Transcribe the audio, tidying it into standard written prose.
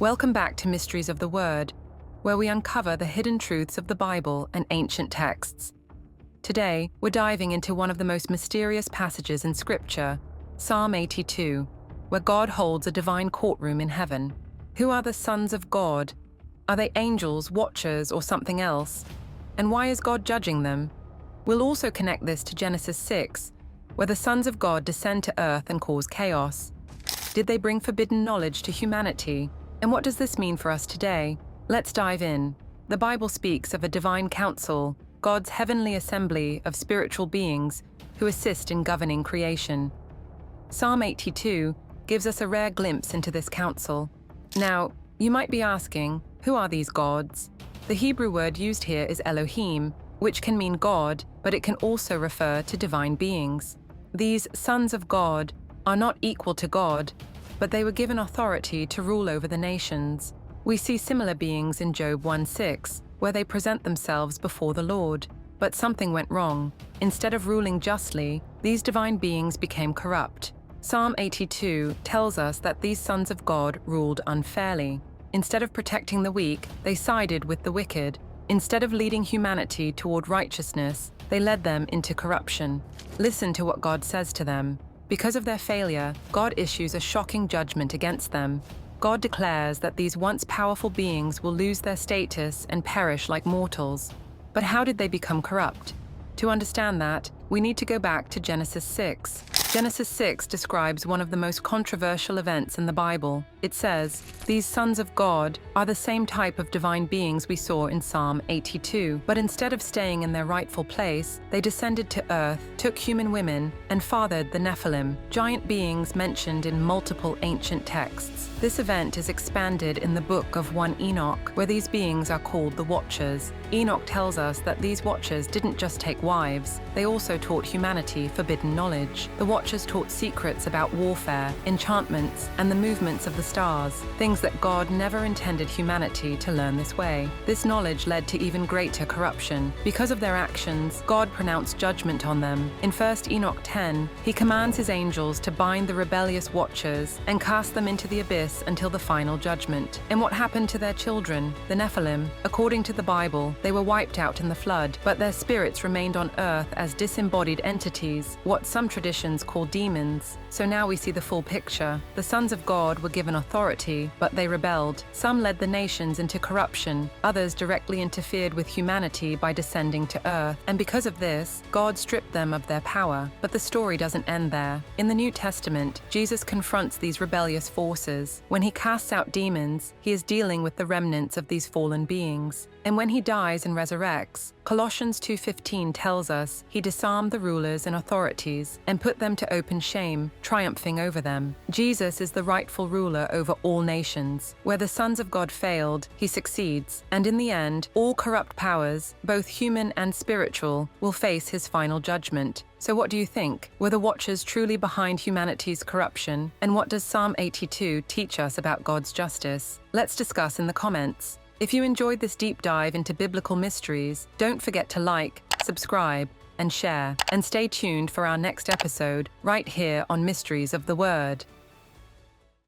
Welcome back to Mysteries of the Word, where we uncover the hidden truths of the Bible and ancient texts. Today, we're diving into one of the most mysterious passages in Scripture, Psalm 82, where God holds a divine courtroom in heaven. Who are the sons of God? Are they angels, watchers, or something else? And why is God judging them? We'll also connect this to Genesis 6, where the sons of God descend to earth and cause chaos. Did they bring forbidden knowledge to humanity? And what does this mean for us today? Let's dive in. The Bible speaks of a divine council, God's heavenly assembly of spiritual beings who assist in governing creation. Psalm 82 gives us a rare glimpse into this council. Now, you might be asking, who are these gods? The Hebrew word used here is Elohim, which can mean God, but it can also refer to divine beings. These sons of God are not equal to God, but they were given authority to rule over the nations. We see similar beings in Job 1:6, where they present themselves before the Lord. But something went wrong. Instead of ruling justly, these divine beings became corrupt. Psalm 82 tells us that these sons of God ruled unfairly. Instead of protecting the weak, they sided with the wicked. Instead of leading humanity toward righteousness, they led them into corruption. Listen to what God says to them. Because of their failure, God issues a shocking judgment against them. God declares that these once powerful beings will lose their status and perish like mortals. But how did they become corrupt? To understand that, we need to go back to Genesis 6. Genesis 6 describes one of the most controversial events in the Bible. It says, "These sons of God are the same type of divine beings we saw in Psalm 82, but instead of staying in their rightful place, they descended to earth, took human women, and fathered the Nephilim, giant beings mentioned in multiple ancient texts." This event is expanded in the book of 1 Enoch, where these beings are called the Watchers. Enoch tells us that these Watchers didn't just take wives, they also taught humanity forbidden knowledge. The Watchers taught secrets about warfare, enchantments, and the movements of the stars, things that God never intended humanity to learn this way. This knowledge led to even greater corruption. Because of their actions, God pronounced judgment on them. In 1 Enoch 10, he commands his angels to bind the rebellious Watchers and cast them into the abyss until the final judgment. And what happened to their children, the Nephilim? According to the Bible, they were wiped out in the flood, but their spirits remained on earth as disembodied entities, what some traditions call demons. So now we see the full picture. The sons of God were given authority, but they rebelled. Some led the nations into corruption, others directly interfered with humanity by descending to earth. And because of this, God stripped them of their power. But the story doesn't end there. In the New Testament, Jesus confronts these rebellious forces. When he casts out demons, he is dealing with the remnants of these fallen beings. And when he dies and resurrects, Colossians 2:15 tells us he disarmed the rulers and authorities and put them to open shame, triumphing over them. Jesus is the rightful ruler over all nations. Where the sons of God failed, he succeeds. And in the end, all corrupt powers, both human and spiritual, will face his final judgment. So what do you think? Were the Watchers truly behind humanity's corruption? And what does Psalm 82 teach us about God's justice? Let's discuss in the comments. If you enjoyed this deep dive into biblical mysteries, don't forget to like, subscribe, and share. And stay tuned for our next episode right here on Mysteries of the Word.